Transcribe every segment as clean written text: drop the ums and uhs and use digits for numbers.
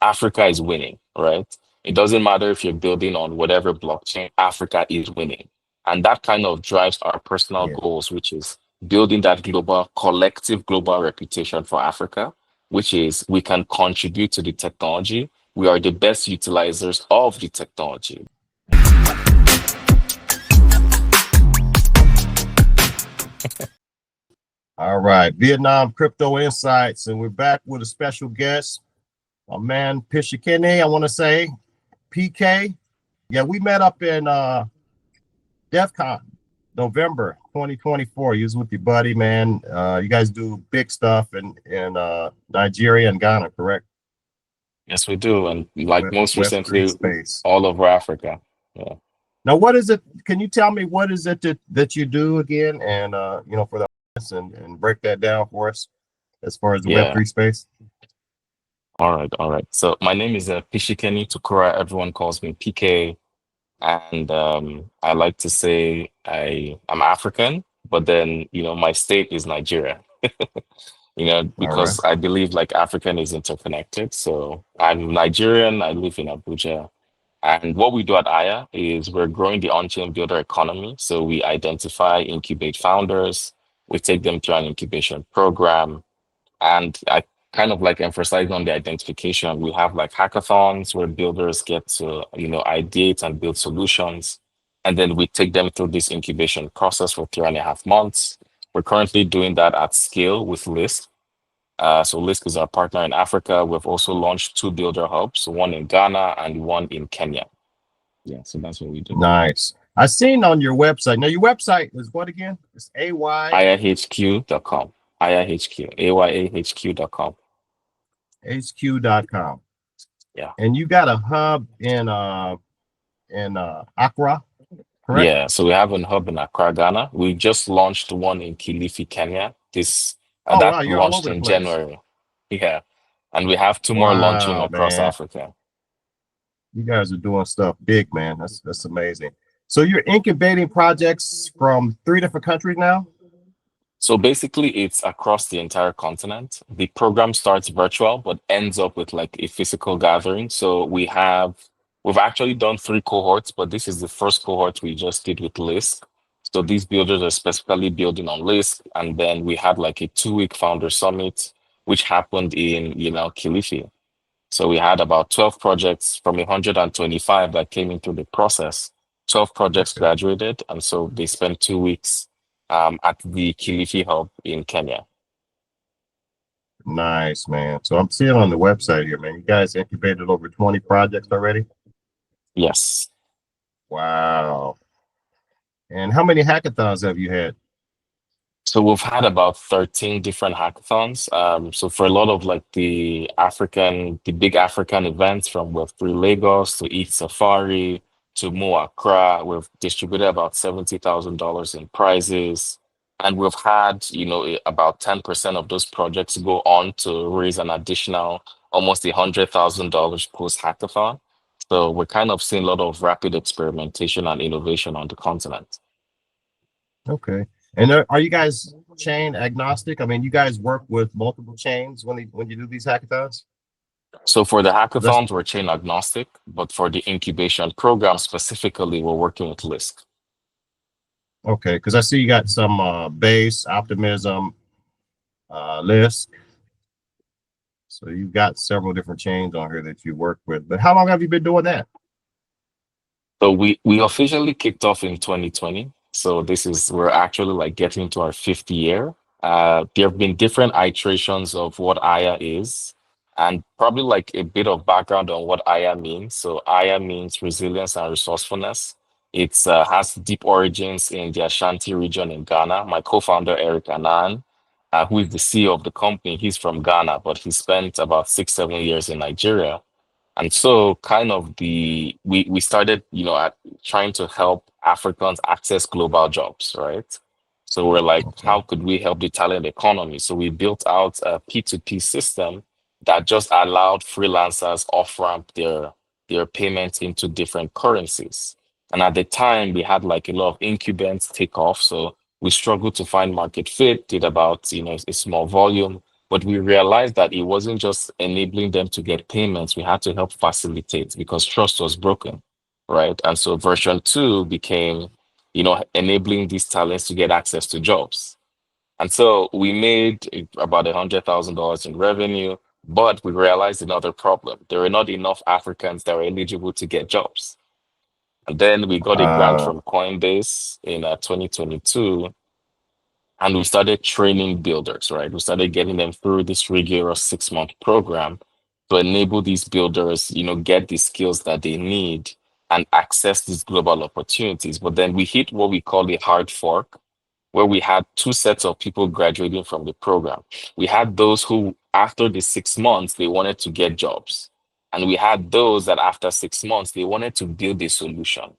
Africa is winning, right? It doesn't matter if you're building on whatever blockchain, Africa is winning. And that kind of drives our personal Yeah. goals, which is building that global, collective global reputation for Africa, which is we can contribute to the technology. We are the best utilizers of the technology. All right. Vietnam Crypto Insights. And we're back with a special guest, my man Pishikene, I want to say. PK. Yeah, we met up in DEF CON, November 2024. You was with your buddy, man. You guys do big stuff in Nigeria and Ghana, correct? Yes, we do. And like most Web3 recently, space. all over Africa. Yeah. Now, what is it? Can you tell me what is it that you do again? And for the audience and break that down for us as far as the Yeah. Web3 space. All right. All right. So my name is Pishikeni Tukura. Everyone calls me PK. And I like to say I'm African, but then, my state is Nigeria. All right. Because I believe like African is interconnected. So I'm Nigerian, I live in Abuja. And what we do at Ayahq is we're growing the on-chain builder economy. So we identify, incubate founders, we take them through an incubation program. And I kind of like emphasize on the identification. We have like hackathons where builders get to, ideate and build solutions. And then we take them through this incubation process for 3.5 months. We're currently doing that at scale with List. So Lisk is our partner in Africa. We've also launched 2 builder hubs, one in Ghana and one in Kenya. Yeah, so that's what we do. Nice. I seen on your website. Now your website is what again? It's ayahq.com. ayahq, ayahq.com. hq.com. Yeah. And you got a hub in Accra, correct? Yeah, so we have a hub in Accra, Ghana. We just launched one in Kilifi, Kenya. Oh That wow, you're all launched over the in place. January. Yeah, and we have 2 more launching Wow, across man. Africa. You guys are doing stuff big, man. That's amazing. So you're incubating projects from 3 different countries now? So basically, it's across the entire continent. The program starts virtual, but ends up with like a physical gathering. So we've actually done 3 cohorts, but this is the first cohort we just did with Lisk. So these builders are specifically building on Lisk, and then we had like a 2-week founder summit, which happened in Kilifi. So we had about 12 projects from 125 that came into the process. 12 projects Okay. graduated, and so they spent 2 weeks at the Kilifi hub in Kenya. Nice, man. So I'm seeing on the website here, man. You guys incubated over 20 projects already? Yes. Wow. And how many hackathons have you had? So we've had about 13 different hackathons. So for a lot of like the big African events from Web3 Lagos to Eat Safari to Mo Accra, we've distributed about $70,000 in prizes. And we've had, about 10% of those projects go on to raise an additional almost $100,000 post hackathon. So we're kind of seeing a lot of rapid experimentation and innovation on the continent. Okay. And are you guys chain agnostic? I mean, you guys work with multiple chains when you do these hackathons? So for the That's hackathons, we're chain agnostic, but for the incubation program specifically, we're working with Lisk. okay, because I see you got some base, optimism, list. So you've got several different chains on here that you work with. But how long have you been doing that? So we officially kicked off in 2020. So we're actually like getting to our 5th year. There have been different iterations of what Ayahq is, and probably like a bit of background on what Ayahq means. So Ayahq means resilience and resourcefulness. It has deep origins in the Ashanti region in Ghana. My co-founder Eric Anan, who is the CEO of the company, he's from Ghana, but he spent about 6, 7 years in Nigeria. And so kind of we started, at trying to help Africans access global jobs, right? So we're like, Okay. how could we help the talent economy? So we built out a P2P system that just allowed freelancers off-ramp their payments into different currencies. And at the time, we had like a lot of incumbents take off. So we struggled to find market fit, did about, a small volume. But we realized that it wasn't just enabling them to get payments, we had to help facilitate because trust was broken, right? And so version two became, enabling these talents to get access to jobs. And so we made about $100,000 in revenue, but we realized another problem. There were not enough Africans that were eligible to get jobs. And then we got a grant Uh, from Coinbase in 2022, and we started training builders, right? We started getting them through this rigorous 6-month program to enable these builders, get the skills that they need and access these global opportunities. But then we hit what we call a hard fork, where we had two sets of people graduating from the program. We had those who, after the 6 months, they wanted to get jobs. And we had those that after 6 months, they wanted to build a solution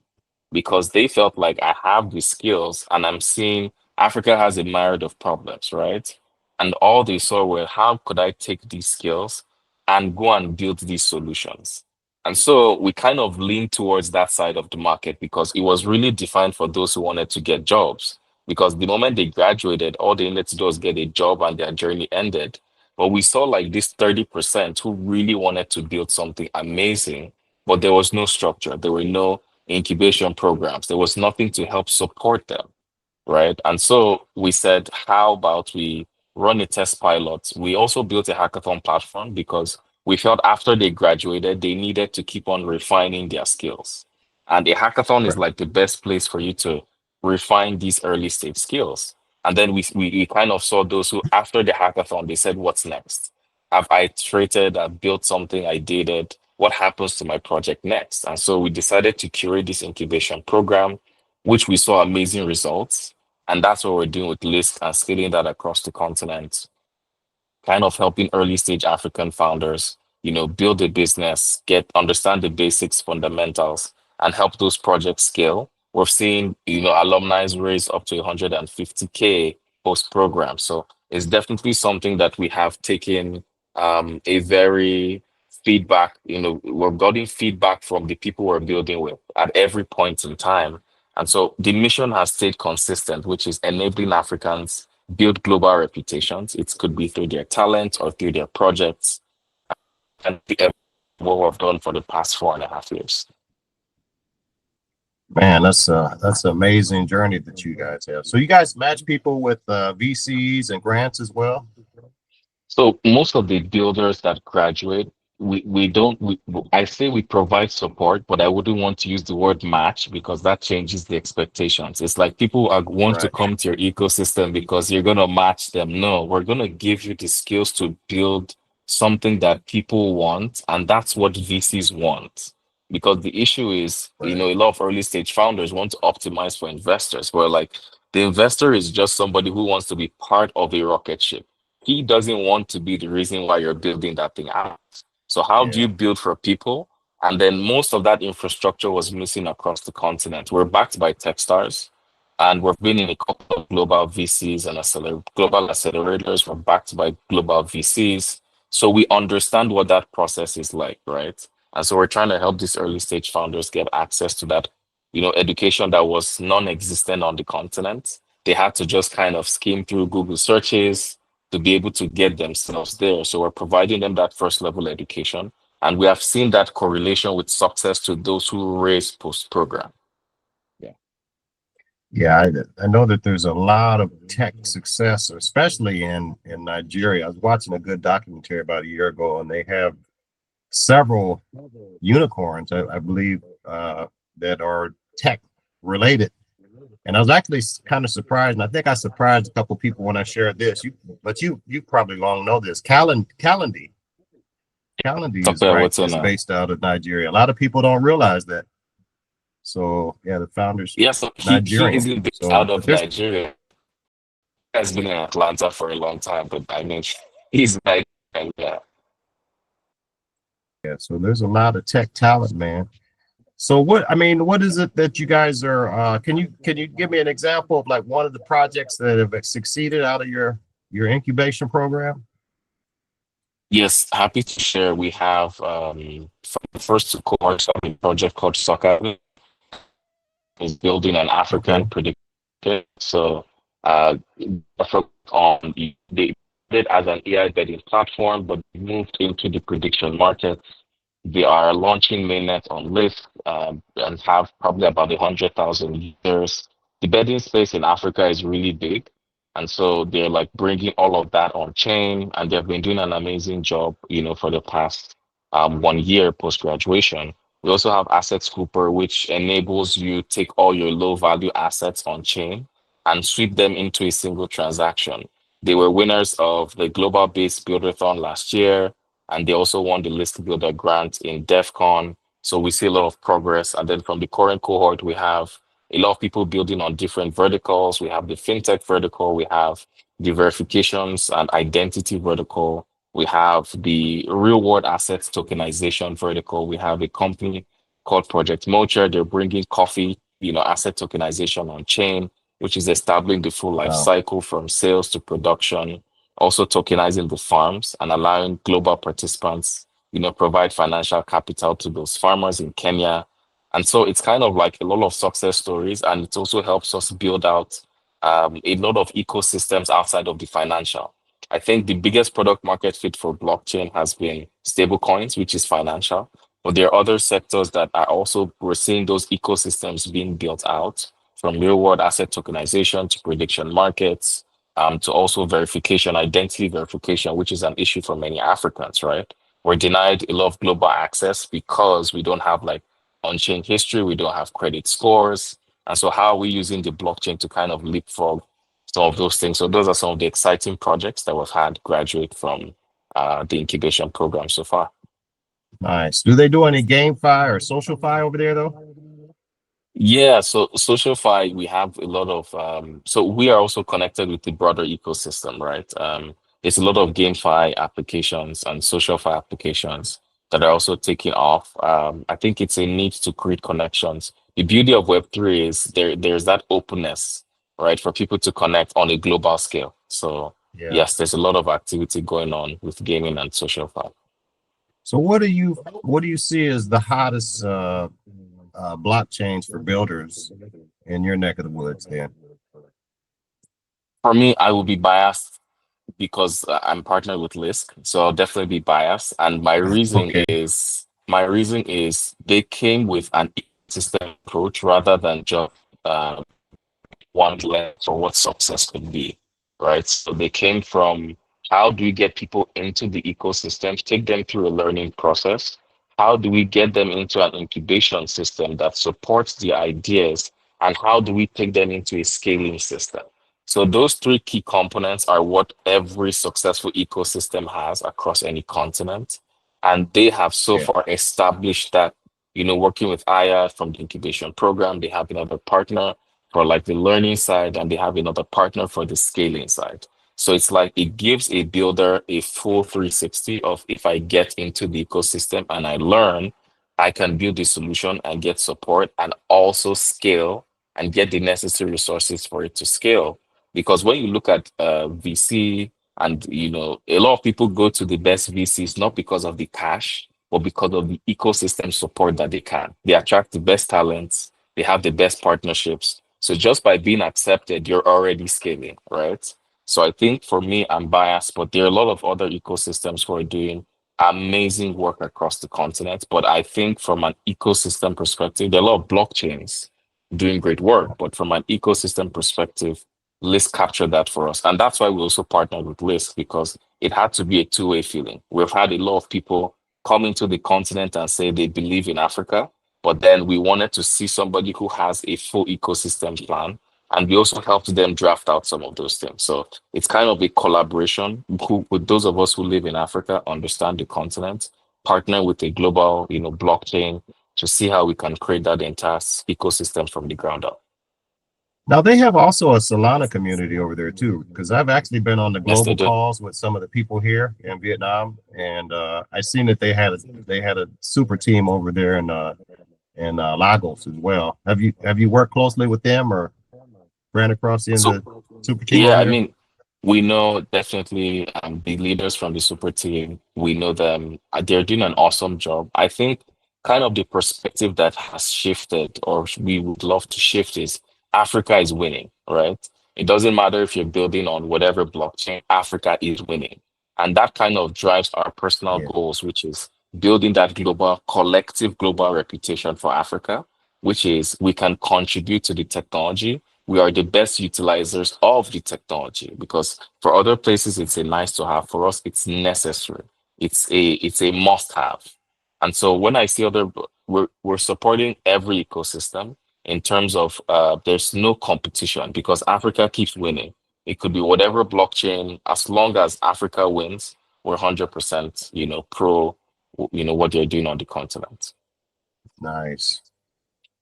because they felt like I have the skills and I'm seeing Africa has a myriad of problems, right? And all they saw were how could I take these skills and go and build these solutions? And so we kind of leaned towards that side of the market because it was really defined for those who wanted to get jobs. Because the moment they graduated, all they needed to do was get a job and their journey ended. But we saw like this 30% who really wanted to build something amazing, but there was no structure. There were no incubation programs. There was nothing to help support them, right? And so we said, how about we run a test pilot? We also built a hackathon platform because we felt after they graduated, they needed to keep on refining their skills. And a hackathon is right. like the best place for you to refine these early stage skills. And then we kind of saw those who, after the hackathon, they said, what's next? I've iterated, I've built something, I did it. What happens to my project next? And so we decided to curate this incubation program, which we saw amazing results. And that's what we're doing with List and scaling that across the continent, kind of helping early stage African founders, build a business, understand the basics, fundamentals, and help those projects scale. We're seeing, alumni raise up to 150K post program. So it's definitely something that we have taken a very feedback, we're getting feedback from the people we're building with at every point in time. And so the mission has stayed consistent, which is enabling Africans build global reputations. It could be through their talent or through their projects. And what we've done for the past 4.5 years. Man, that's an amazing journey that you guys have. So you guys match people with VCs and grants as well? So most of the builders that graduate, we don't we, I say we provide support, but I wouldn't want to use the word match because that changes the expectations. It's like people want to Right. come to your ecosystem because you're gonna match them. No, we're gonna give you the skills to build something that people want, and that's what VCs want. Because the issue is, Right. a lot of early stage founders want to optimize for investors, where like the investor is just somebody who wants to be part of a rocket ship. He doesn't want to be the reason why you're building that thing out. So how do Yeah. you build for people? And then most of that infrastructure was missing across the continent. We're backed by Techstars, and we've been in a couple of global VCs and global accelerators. We're backed by global VCs. So we understand what that process is like, right? And so we're trying to help these early stage founders get access to that, education that was non-existent on the continent. They had to just kind of skim through Google searches to be able to get themselves there. So we're providing them that first level education. And we have seen that correlation with success to those who raise post program. Yeah. Yeah, I know that there's a lot of tech success, especially in Nigeria. I was watching a good documentary about a year ago, and they have several unicorns, I believe, that are tech related. And I was actually kind of surprised, and I think I surprised a couple people when I shared this. But you probably long know this. Calendly is Okay, right what's on is now? based out of Nigeria. A lot of people don't realize that. So yeah, the founders Yeah, so he Nigerian. isn't based So out but of there's Nigeria. He has been in Atlanta for a long time, but I mean, he's like, yeah. yeah, so there's a lot of tech talent, man. So what is it that you guys are can you give me an example of like one of the projects that have succeeded out of your incubation program? Yes, happy to share. We have from the first two cohorts of a project called Soccer is building an Okay. African predictor. So focus on the it as an AI betting platform, but moved into the prediction markets. They are launching mainnet on List and have probably about 100,000 users. The betting space in Africa is really big. And so they're like bringing all of that on chain, and they've been doing an amazing job, for the past 1 year post graduation. We also have Asset Scooper, which enables you take all your low value assets on chain and sweep them into a single transaction. They were winners of the Global Base Buildathon last year, and they also won the List Builder grant in DEF CON. So we see a lot of progress. And then from the current cohort, we have a lot of people building on different verticals. We have the fintech vertical, we have the verifications and identity vertical, we have the real world assets tokenization vertical. We have a company called Project Mocha. They're bringing coffee, asset tokenization on chain, which is establishing the full life Wow. cycle from sales to production, also tokenizing the farms and allowing global participants, provide financial capital to those farmers in Kenya. And so it's kind of like a lot of success stories, and it also helps us build out a lot of ecosystems outside of the financial. I think the biggest product market fit for blockchain has been stable coins, which is financial. But there are other sectors that are also, we're seeing those ecosystems being built out from real world asset tokenization to prediction markets, to also verification, identity verification, which is an issue for many Africans, right? We're denied a lot of global access because we don't have like on-chain history, we don't have credit scores. And so how are we using the blockchain to kind of leapfrog some of those things? So those are some of the exciting projects that we've had graduate from the incubation program so far. Nice. Do they do any GameFi or SocialFi over there though? Yeah, so SocialFi, we have a lot of so we are also connected with the broader ecosystem, right? There's a lot of GameFi applications and SocialFi applications that are also taking off. I think it's a need to create connections. The beauty of Web3 is there's that openness, right, for people to connect on a global scale. So Yeah. yes, there's a lot of activity going on with gaming and SocialFi. So what do you see as the hottest blockchains for builders in your neck of the woods then? For me, I will be biased because I'm partnered with Lisk, so I'll definitely be biased. And Okay. my reason is they came with an ecosystem approach rather than just uh, one lens for what success could be, right? So they came from how do we get people into the ecosystem, take them through a learning process? How do we get them into an incubation system that supports the ideas? And how do we take them into a scaling system? So those three key components are what every successful ecosystem has across any continent. And they have so Yeah. far established that, working with Ayahq from the incubation program, they have another partner for like the learning side, and they have another partner for the scaling side. So it's like it gives a builder a full 360 of if I get into the ecosystem and I learn, I can build the solution and get support and also scale and get the necessary resources for it to scale. Because when you look at VC and a lot of people go to the best VCs not because of the cash, but because of the ecosystem support that they can. They attract the best talents, they have the best partnerships, so just by being accepted, you're already scaling, right? So I think for me, I'm biased, but there are a lot of other ecosystems who are doing amazing work across the continent. But I think from an ecosystem perspective, there are a lot of blockchains doing great work. But from an ecosystem perspective, Lisk captured that for us. And that's why we also partnered with Lisk because it had to be a two-way feeling. We've had a lot of people come into the continent and say they believe in Africa, but then we wanted to see somebody who has a full ecosystem plan. And we also helped them draft out some of those things. So it's kind of a collaboration with those of us who live in Africa, understand the continent, partner with a global, blockchain to see how we can create that entire ecosystem from the ground up. Now they have also a Solana community over there too, because I've actually been on the Yes, they global do. calls with some of the people here in Vietnam, and I seen that they had a super team over there in Lagos as well. Have you worked closely with them or ran across in So the super team yeah, over I there? mean, we know definitely the leaders from the super team. We know them. They're doing an awesome job. I think kind of the perspective that has shifted, or we would love to shift, is Africa is winning, right? It doesn't matter if you're building on whatever blockchain, Africa is winning. And that kind of drives our personal Yeah, goals, which is building that global, collective global reputation for Africa, which is we can contribute to the technology. We are the best utilizers of the technology because for other places it's a nice to have. For us, it's necessary. It's a must have. And so when I see we're supporting every ecosystem in terms of there's no competition because Africa keeps winning. It could be whatever blockchain, as long as Africa wins, we're 100%, pro, what they're doing on the continent. nice.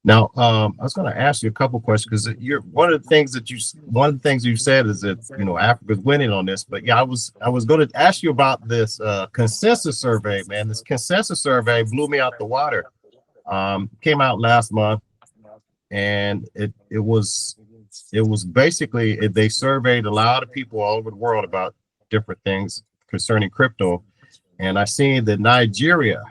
Now, I was going to ask you a couple questions because you're one of the things you said is that Africa's winning on this. But yeah, I was going to ask you about this consensus survey, man. This consensus survey blew me out the water. Came out last month, and it was basically they surveyed a lot of people all over the world about different things concerning crypto, and I seen that Nigeria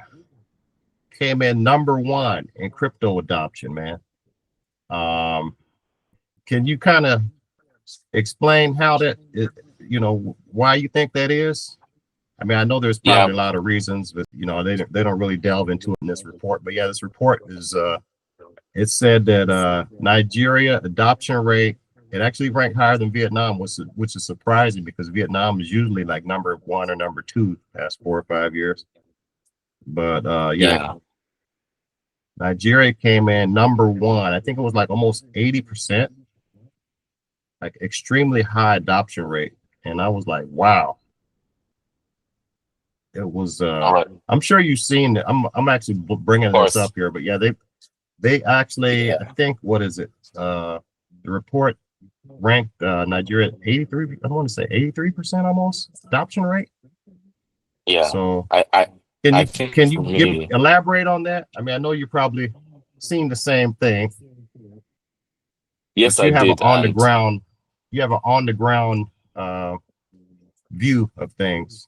came in number one in crypto adoption, man. Um, can you kind of explain how why you think that is? I mean, I know there's Yeah, probably a lot of reasons, but they don't really delve into it in this report. But yeah, this report is it said that Nigeria adoption rate it actually ranked higher than Vietnam, which is surprising because Vietnam is usually like number one or number two past 4 or 5 years. But yeah, yeah. Nigeria came in number one. I think it was like almost 80%, like extremely high adoption rate. And I was like, wow. It was All right. Of I'm sure you've seen it. I'm actually bringing this course. up here, but yeah, they actually I Yeah. think what is it? The report ranked Nigeria at 83. I want to say 83% almost adoption rate. Yeah. So I, I, can I you think can for you give me, elaborate on that? I mean, I know you probably seen the same thing, yes, but I you have an did. on the And ground uh view of things.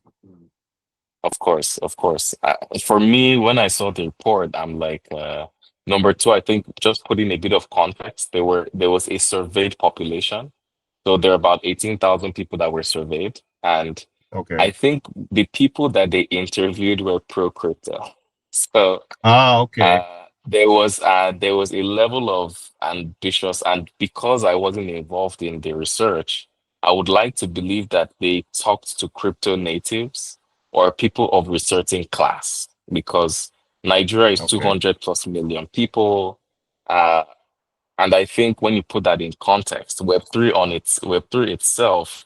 of course. For me, when I saw the report, I'm like, number two, I think just putting a bit of context, there was a surveyed population. So there are about 18,000 people that were surveyed. And Okay. I think the people that they interviewed were pro crypto. So Ah, okay. there was a level of ambitious, and because I wasn't involved in the research, I would like to believe that they talked to crypto natives or people of a certain class because Nigeria is Okay. 200 plus million people. Uh, and I think when you put that in context, Web3 itself,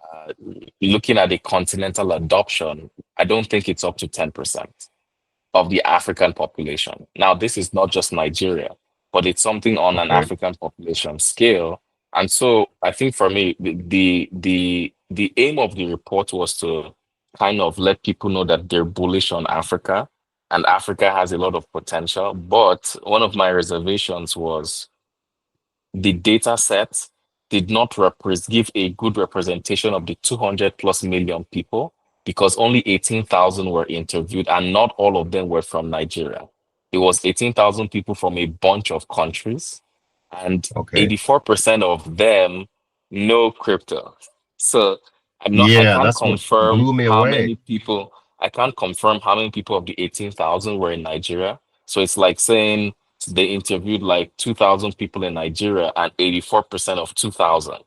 uh, looking at the continental adoption, I don't think it's up to 10% of the African population. Now, this is not just Nigeria, but it's something on an Okay. African population scale. And so I think for me, the aim of the report was to kind of let people know that they're bullish on Africa and Africa has a lot of potential. But one of my reservations was the data set did not give a good representation of the 200 plus million people because only 18,000 were interviewed and not all of them were from Nigeria. It was 18,000 people from a bunch of countries and Okay. 84% of them know crypto. So I Yeah, can't that's what confirm blew me how away. many people, I can't confirm how many people of the 18,000 were in Nigeria. So it's like saying they interviewed like 2,000 people in Nigeria and 84% of 2,000,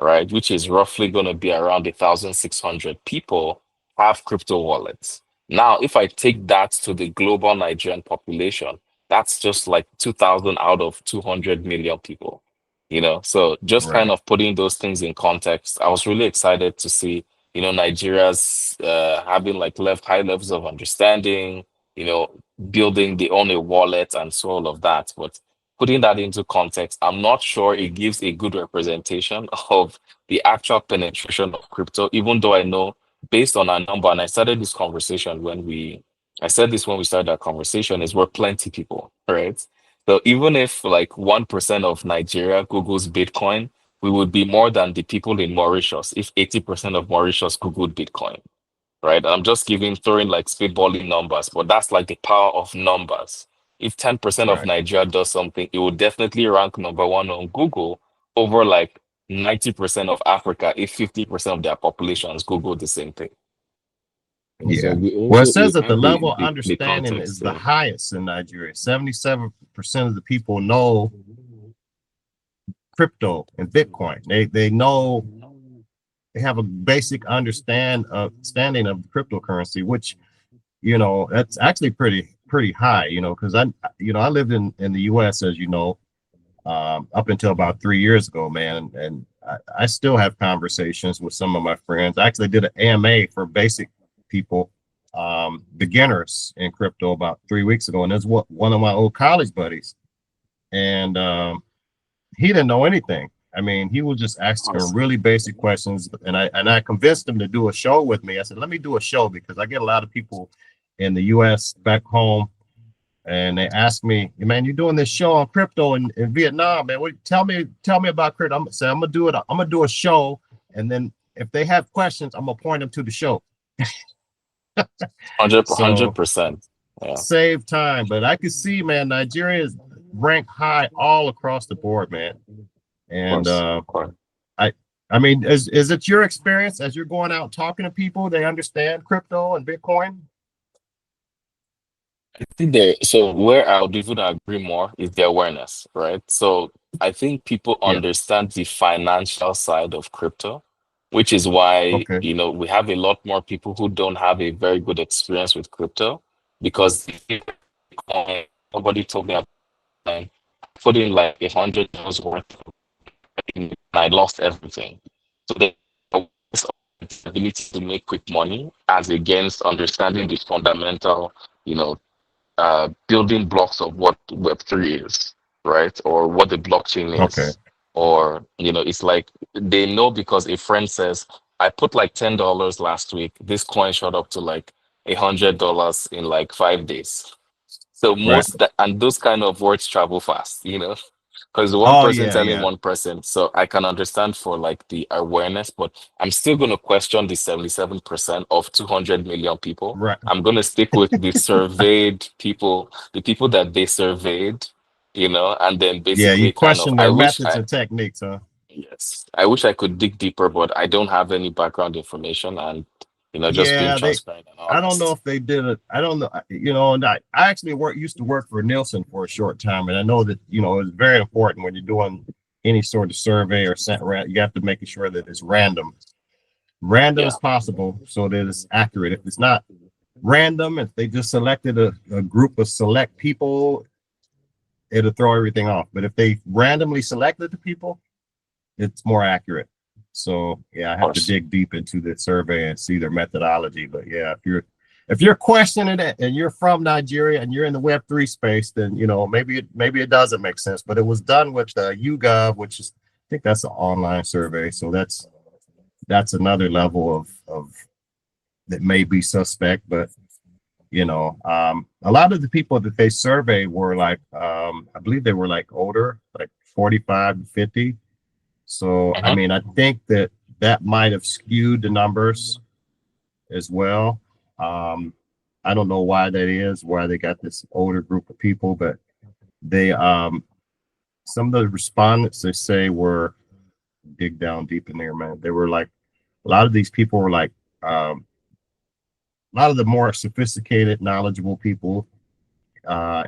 right? Which is roughly going to be around 1,600 people have crypto wallets. Now, if I take that to the global Nigerian population, that's just like 2,000 out of 200 million people, So just kind Right. of putting those things in context, I was really excited to see, Nigeria's having like left high levels of understanding, you know, building they own a wallet and so all of that. But putting that into context, I'm not sure it gives a good representation of the actual penetration of crypto, even though I know based on our number, and I said this when we started our conversation, is we're plenty people, right? So even if like 1% of Nigeria Google's Bitcoin, we would be more than the people in Mauritius if 80% of Mauritius Googled Bitcoin, right? I'm just throwing like spitballing numbers, but that's like the power of numbers. If 10% of Right. Nigeria does something, it will definitely rank number one on Google over like 90% of Africa, if 50% of their populations Google the same thing. And so Yeah. we Well, it also says that the have level of the understanding is context the there. highest in Nigeria. 77% of the people know crypto and Bitcoin. They know, they have a basic understanding of cryptocurrency, which, you know, that's actually pretty high, you know, because I lived in the US, as you know, up until about 3 years ago, man. And I still have conversations with some of my friends. I actually did an AMA for basic people, beginners in crypto about 3 weeks ago. And there's one of my old college buddies. And he didn't know anything. I mean, he was just asking really basic questions. And I convinced him to do a show with me. I said, let me do a show because I get a lot of people in the US back home, and they asked me, man, you're doing this show on crypto in Vietnam, man. Tell me about crypto. I'm gonna do it. I'm gonna do a show, and then if they have questions, I'm gonna point them to the show. 100 So percent. Yeah, of save time. But I can see, man, Nigeria is ranked high all across the board, man. And course, of course. I I mean, is it your experience as you're going out talking to people, they understand crypto and Bitcoin? I think there, so where I would even agree more is the awareness, right? So I think people Yeah. understand the financial side of crypto, which is why, Okay. we have a lot more people who don't have a very good experience with crypto because somebody told me about time, put in like $100 worth and I lost everything. So the ability to make quick money as against understanding the fundamental, you know, building blocks of what Web3 is, right? Or what the blockchain Okay. is. Or, it's like they know because a friend says, I put like $10 last week. This coin shot up to like $100 in like 5 days. So Right. most that and those kind of words travel fast, because one Oh person yeah, telling yeah. one person. So I can understand for like the awareness, but I'm still going to question the 77% of 200 million people. Right. I'm going to stick with the surveyed people, the people that they surveyed, and then Yeah, you basically kind of, question their methods and techniques, huh? yes, I wish I could dig deeper, but I don't have any background information and, just being Yeah, transparent and I don't know honest. if they did it. I don't know, and I actually used to work for Nielsen for a short time, and I know that, it's very important when you're doing any sort of survey or you have to make sure that it's random Yeah, as possible so that it's accurate. If it's not random, if they just selected a group of select people, it'll throw everything off. But if they randomly selected the people, it's more accurate. So yeah, I of have to course. dig deep into the survey and see their methodology. But yeah, if you're questioning it and you're from Nigeria and you're in the Web3 space, then maybe it doesn't make sense. But it was done with YouGov, which is, I think that's an online survey. So that's another level of that may be suspect. But a lot of the people that they surveyed were like, I believe they were like older, like 45 to 50. So, I Mhm. mean, I think that might have skewed the numbers as well. Um, I don't know why that is, why they got this older group of people, but they, some of the respondents they say were, dig down deep in there, man. They were like, a lot of these people were like, a lot of the more sophisticated, knowledgeable people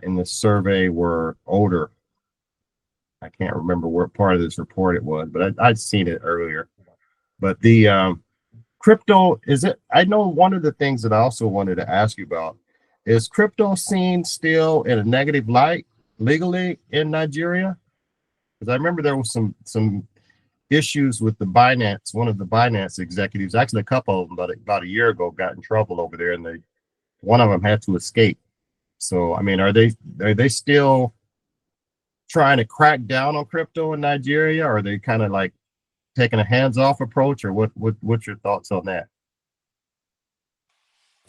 in the survey were older. I can't remember what part of this report it was, but I'd seen it earlier. But the crypto, is it? I know one of the things that I also wanted to ask you about is crypto seen still in a negative light legally in Nigeria? Because I remember there was some issues with the Binance. One of the Binance executives, actually a couple of them, about a year ago, got in trouble over there, and one of them had to escape. So, I mean, are they still trying to crack down on crypto in Nigeria, or are they kind of like taking a hands-off approach, or what's your thoughts on that?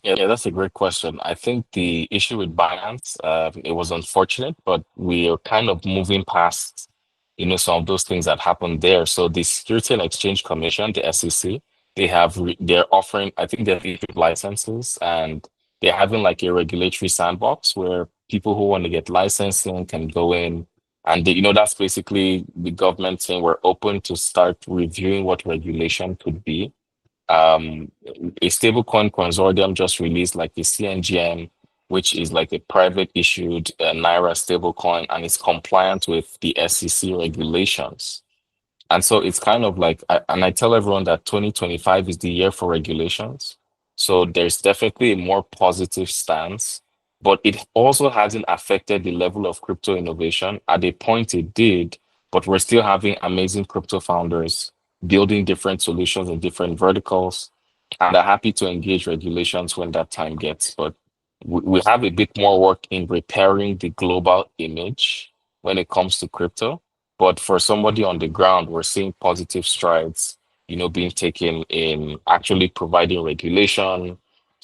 Yeah, that's a great question. I think the issue with Binance, it was unfortunate, but we are kind of moving past, some of those things that happened there. So the Security and Exchange Commission, the SEC, they're offering, I think they've issued licenses and they're having like a regulatory sandbox where people who want to get licensing can go in And that's basically the government saying we're open to start reviewing what regulation could be. Um, a stablecoin consortium just released like the CNGM, which is like a private issued Naira stablecoin, and it's compliant with the SEC regulations. And so it's kind of like, and I tell everyone that 2025 is the year for regulations. So there's definitely a more positive stance, but it also hasn't affected the level of crypto innovation. At a point, it did, but we're still having amazing crypto founders building different solutions in different verticals. And are happy to engage regulations when that time gets. But we have a bit more work in repairing the global image when it comes to crypto. But for somebody on the ground, we're seeing positive strides, being taken in actually providing regulation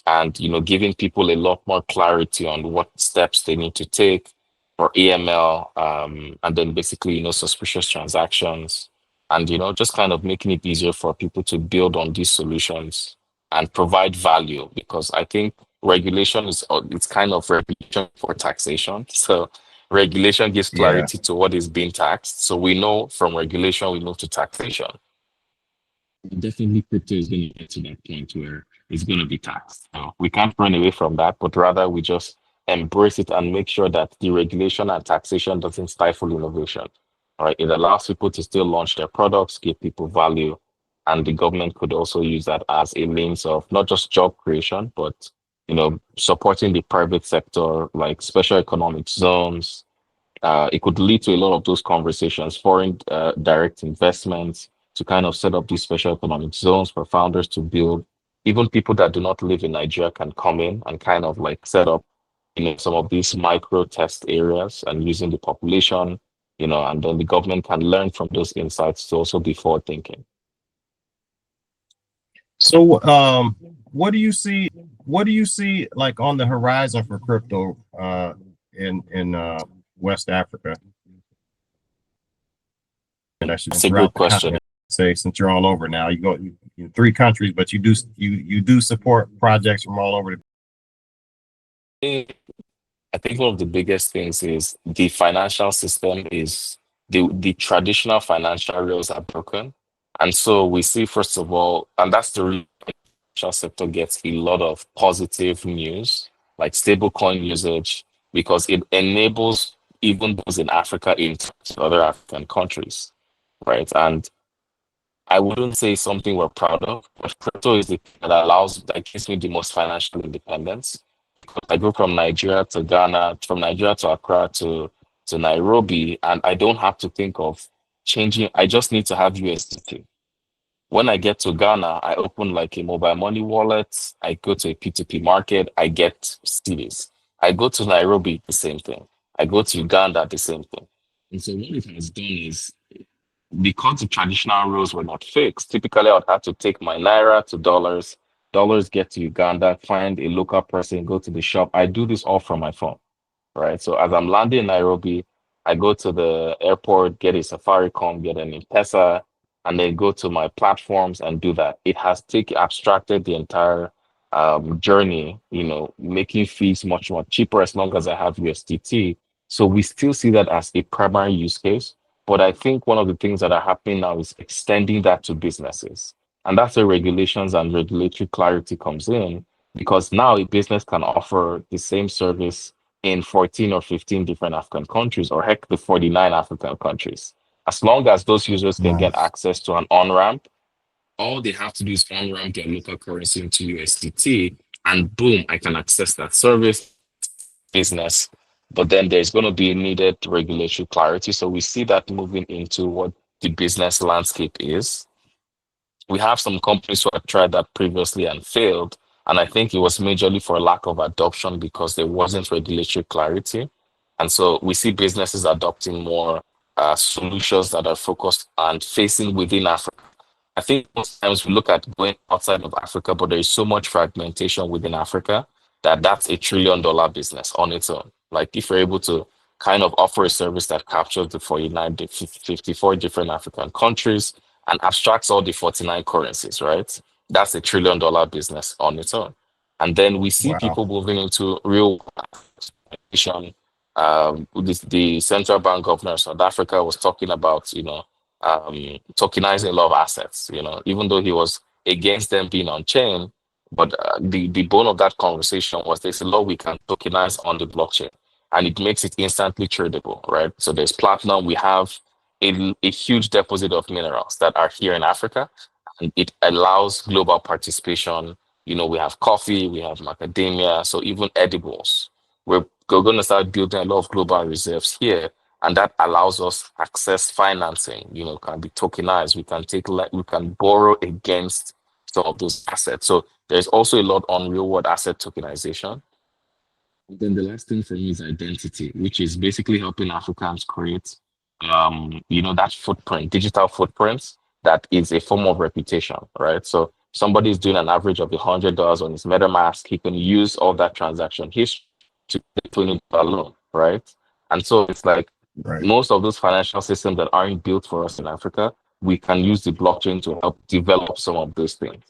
and, giving people a lot more clarity on what steps they need to take for AML, and then basically, suspicious transactions and, just kind of making it easier for people to build on these solutions and provide value because I think regulation is, it's kind of regulation for taxation. So regulation gives Yeah. clarity to what is being taxed. So we know from regulation, we move to taxation. Definitely, crypto is going to get to that point where it's going to be taxed. So we can't run away from that, but rather we just embrace it and make sure that the regulation and taxation doesn't stifle innovation. All right, it allows people to still launch their products, give people value, and the government could also use that as a means of not just job creation, but supporting the private sector, like special economic zones. It could lead to a lot of those conversations, foreign direct investments to kind of set up these special economic zones for founders to build. Even people that do not live in Nigeria can come in and kind of like set up, some of these micro test areas and using the population, and then the government can learn from those insights to also be forward thinking. So, what do you see? What do you see like on the horizon for crypto in West Africa? And I should That's a good throughout the question. continent. Say, since you're all over now, you go in 3 countries, but you do support projects from all over the. I think one of the biggest things is the financial system is the traditional financial rails are broken. And so we see, first of all, and that's the reason the financial sector gets a lot of positive news, like stablecoin usage, because it enables even those in Africa into other African countries, right? And I wouldn't say something we're proud of, but crypto is the thing that gives me the most financial independence. I go from Nigeria to Ghana, from Nigeria to Accra to Nairobi, and I don't have to think of changing. I just need to have USDT. When I get to Ghana, I open like a mobile money wallet. I go to a P2P market. I get CDs. I go to Nairobi, the same thing. I go to Uganda, the same thing. And so what it has done is because the traditional rules were not fixed, typically I would have to take my Naira to dollars, dollars get to Uganda, find a local person, go to the shop. I do this all from my phone, right? So as I'm landing in Nairobi, I go to the airport, get a Safaricom, get an M-Pesa, and then go to my platforms and do that. It has abstracted the entire journey, making fees much more cheaper as long as I have USDT. So we still see that as a primary use case. But I think one of the things that are happening now is extending that to businesses. And that's where regulations and regulatory clarity comes in, because now a business can offer the same service in 14 or 15 different African countries, or heck, the 49 African countries. As long as those users can get access to an on-ramp, all they have to do is on-ramp their local currency into USDT, and boom, I can access that service business. But then there's going to be needed regulatory clarity. So we see that moving into what the business landscape is. We have some companies who have tried that previously and failed. And I think it was majorly for lack of adoption because there wasn't regulatory clarity. And so we see businesses adopting more solutions that are focused and facing within Africa. I think most times we look at going outside of Africa, but there is so much fragmentation within Africa that that's $1 trillion business on its own. Like if you're able to kind of offer a service that captures the 54 different African countries and abstracts all the 49 currencies, right? That's $1 trillion business on its own. And then we see Wow. people moving into real application, the central bank governor of South Africa was talking about, tokenizing a lot of assets, even though he was against them being on chain. But the bone of that conversation was there's a law we can tokenize on the blockchain and it makes it instantly tradable, right? So there's platinum. We have a huge deposit of minerals that are here in Africa, and it allows global participation. We have coffee, we have macadamia, so even edibles. We're going to start building a lot of global reserves here, and that allows us access financing. Can be tokenized. We can borrow against some of those assets. So there's also a lot on real world asset tokenization. And then the last thing for me is identity, which is basically helping Africans create, that footprint, digital footprints that is a form of reputation, right? So somebody is doing an average of $100 on his MetaMask, he can use all that transaction history to get $20 loan, right? And so it's like Right. most of those financial systems that aren't built for us in Africa, we can use the blockchain to help develop some of those things.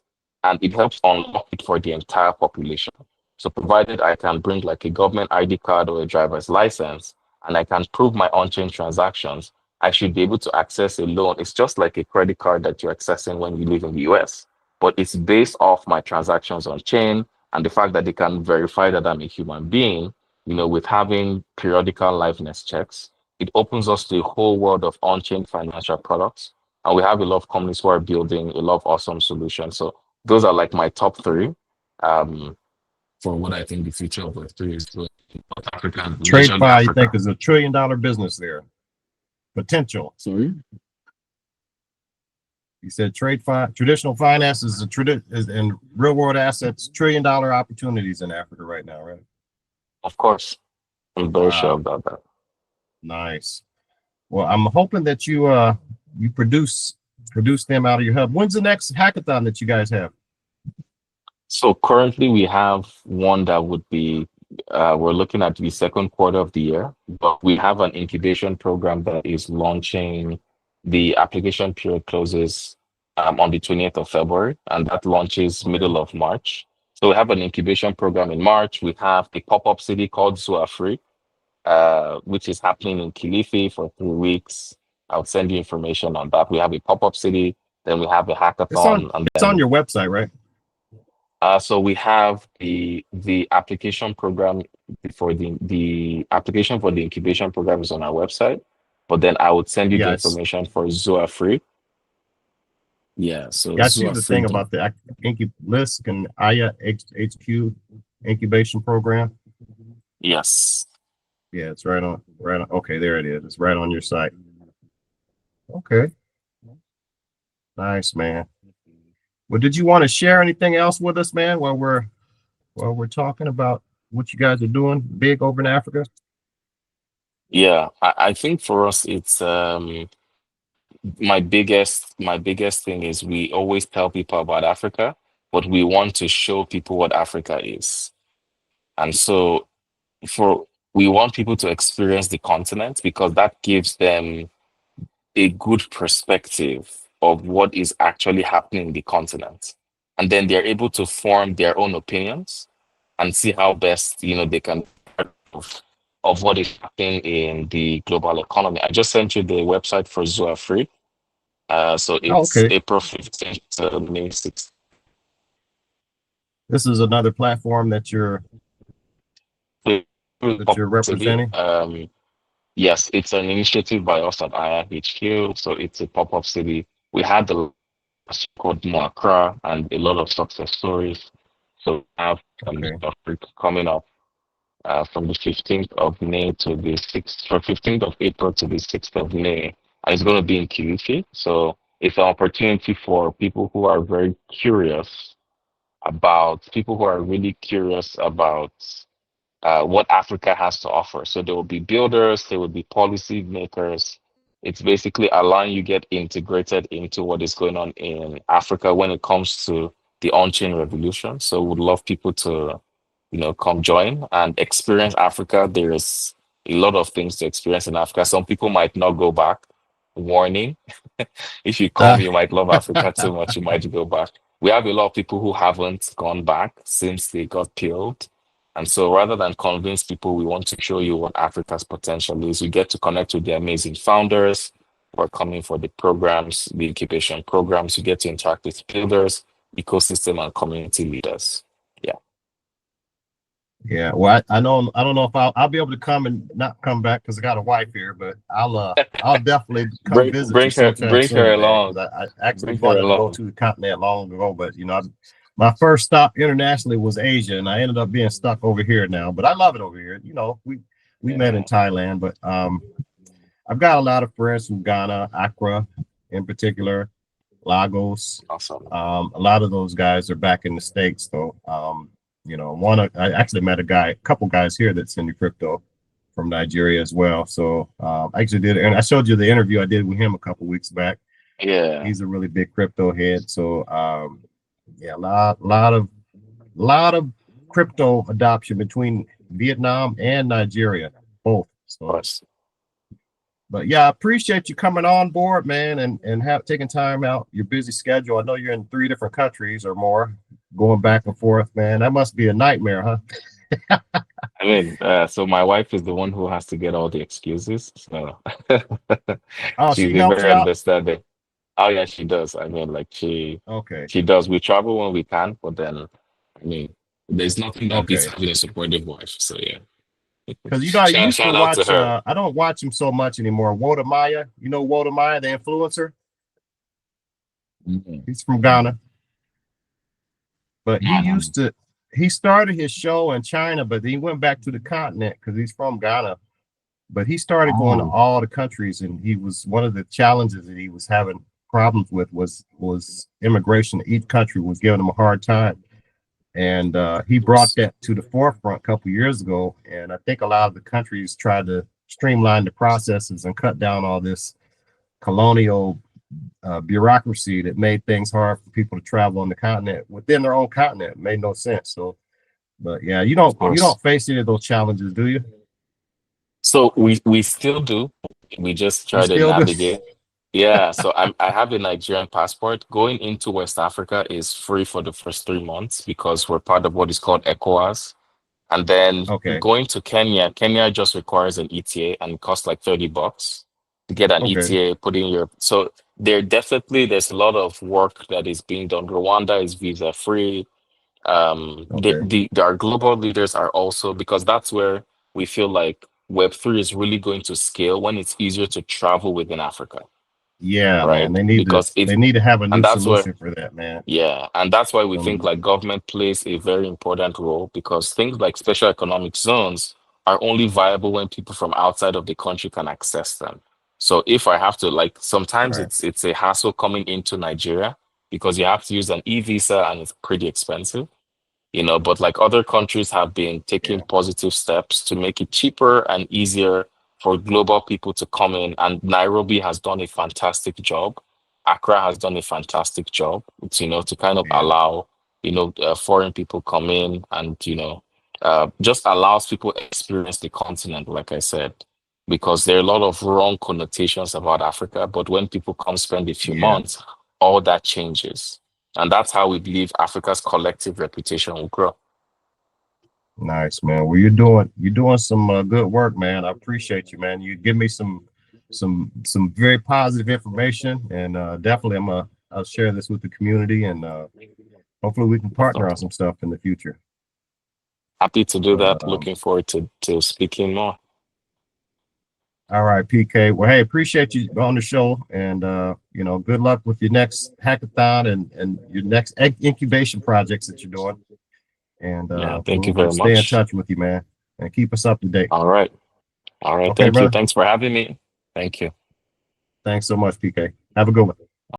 And it helps unlock it for the entire population. So provided I can bring like a government ID card or a driver's license and I can prove my on-chain transactions, I should be able to access a loan. It's just like a credit card that you're accessing when you live in the US, but it's based off my transactions on chain and the fact that they can verify that I'm a human being, with having periodical liveness checks. It opens us to a whole world of on-chain financial products. And we have a lot of companies who are building a lot of awesome solutions. So those are like my top three. For what I think the future of Web3 is doing in North Africa and majorly TradeFi, you think, Africa. is $1 trillion business there? Potential. Sorry? You said traditional finance is and real world assets, $1 trillion opportunities in Africa right now, right? Of course. I'm very sure Wow, about that. nice. Well, I'm hoping that you produce them out of your hub. When's the next hackathon that you guys have? So currently we have one that would be, we're looking at the second quarter of the year, but we have an incubation program that is launching. The application period closes on the 20th of February, and that launches Okay. middle of March. So we have an incubation program in March. We have a pop-up city called Zua Free, which is happening in Kilifi for 3 weeks. I'll send you information on that. We have a pop-up city, then we have a hackathon, and It's on then your website, right? so we have the application program for the application for the incubation program is on our website, but then I would send you the Yes. information for Zua Free. Yeah, so Yeah, I see Zua the Free. thing about the LISC and Ayahq HQ incubation program. Yes. Yeah, it's right on. Okay, there it is. It's right on your site. Okay, nice, man. Well, did you want to share anything else with us, man, while we're talking about what you guys are doing big over in Africa? Yeah, I think for us it's my biggest thing is we always tell people about Africa, but we want to show people what Africa is. And so for we want people to experience the continent because that gives them a good perspective of what is actually happening in the continent. And then they're able to form their own opinions and see how best, they can be part of what is happening in the global economy. I just sent you the website for Zua Free. So Oh, it's okay. April 15th to May 6th. This is another platform that you're representing. Yes, it's an initiative by us at Ayahq HQ. So it's a pop-up city. We had the called Accra and a lot of success stories. So we have Okay. stuff coming up from the 15th of May to the 6th, from 15th of April to the 6th of May. And it's going to be in Kilifi. So it's an opportunity for people who are really curious about what Africa has to offer. So there will be builders, there will be policy makers. It's basically allowing you get integrated into what is going on in Africa when it comes to the on-chain revolution. So would love people to, come join and experience Africa. There is a lot of things to experience in Africa. Some people might not go back. Warning, if you come, you might love Africa too much, you might go back. We have a lot of people who haven't gone back since they got killed. And so rather than convince people, we want to show you what Africa's potential is. You get to connect with the amazing founders who are coming for the programs, the incubation programs. You get to interact with builders, ecosystem, and community leaders. Yeah. Yeah, well, I know I don't know if I'll be able to come and not come back because I got a wife here, but I'll definitely come visit you sometime Bring her soon, man. along. Because I actually Bring her wanted to go along. to the continent long ago, but my first stop internationally was Asia, and I ended up being stuck over here now. But I love it over here. We met in Thailand, but I've got a lot of friends from Ghana, Accra, in particular, Lagos. Awesome. A lot of those guys are back in the States, though. I actually met a couple guys here that's into crypto from Nigeria as well. So I actually did, and I showed you the interview I did with him a couple weeks back. Yeah. He's a really big crypto head. So yeah, a lot of crypto adoption between Vietnam and Nigeria, both. So, Of course. but yeah, I appreciate you coming on board, man, and taking time out your busy schedule. I know you're in 3 different countries or more, going back and forth, man. That must be a nightmare, huh? I mean, so my wife is the one who has to get all the excuses. So Oh, she's she helps you very out. understanding. Oh yeah, she does. I mean, like Okay, she does. We travel when we can, but then I mean, there's nothing that beats okay. having a supportive wife. So yeah. Because I used to Shout out to watch. her. I don't watch him so much anymore. Woda Maya, Woda Maya, the influencer. Mhm. He's from Ghana, but No, no, no. He started his show in China, but he went back to the continent because he's from Ghana. But he started going to Oh, all the countries, and he was one of the challenges that he was having problems with was immigration. Each country was giving him a hard time, and he brought that to the forefront a couple years ago. And I think a lot of the countries tried to streamline the processes and cut down all this colonial bureaucracy that made things hard for people to travel on the continent within their own continent. It made no sense. So, but yeah, of you course. don't face any of those challenges, do you? So we still do. We just You try to still do? navigate. Yeah, so I have a Nigerian passport. Going into West Africa is free for the first 3 months because we're part of what is called ECOWAS. And then Okay, going to Kenya just requires an ETA and it costs like $30 to get an okay, ETA, put in your so there's a lot of work that is being done. Rwanda is visa free. okay. Our global leaders are also, because that's where we feel like Web3 is really going to scale when it's easier to travel within Africa, Yeah, man. right? Because They need to have a and new that's where solution for that, man. yeah, and that's why we think Um, like government plays a very important role because things like special economic zones are only viable when people from outside of the country can access them. So if I have to, like, sometimes right. it's a hassle coming into Nigeria because you have to use an e-visa and it's pretty expensive, but like other countries have been taking Yeah, positive steps to make it cheaper and easier for global people to come in. And Nairobi has done a fantastic job. Accra has done a fantastic job, to kind of yeah, allow, foreign people come in and, just allows people experience the continent, like I said, because there are a lot of wrong connotations about Africa. But when people come spend a few yeah. months, all that changes. And that's how we believe Africa's collective reputation will grow. Nice, man. Well, you're doing some good work, man. I appreciate you, man. You give me some very positive information, and definitely I'll share this with the community, and hopefully we can partner Awesome. on some stuff in the future. Happy to do But that. Looking forward to speaking more. all right, PK. Well, hey, appreciate you on the show, and good luck with your next hackathon and your next incubation projects that you're doing. And Yeah, thank you we'll very stay in much. touch with you, man, and keep us up to date. All right. All right. Okay, Thank you. brother. Thanks for having me. Thank you. Thanks so much, PK. Have a good one.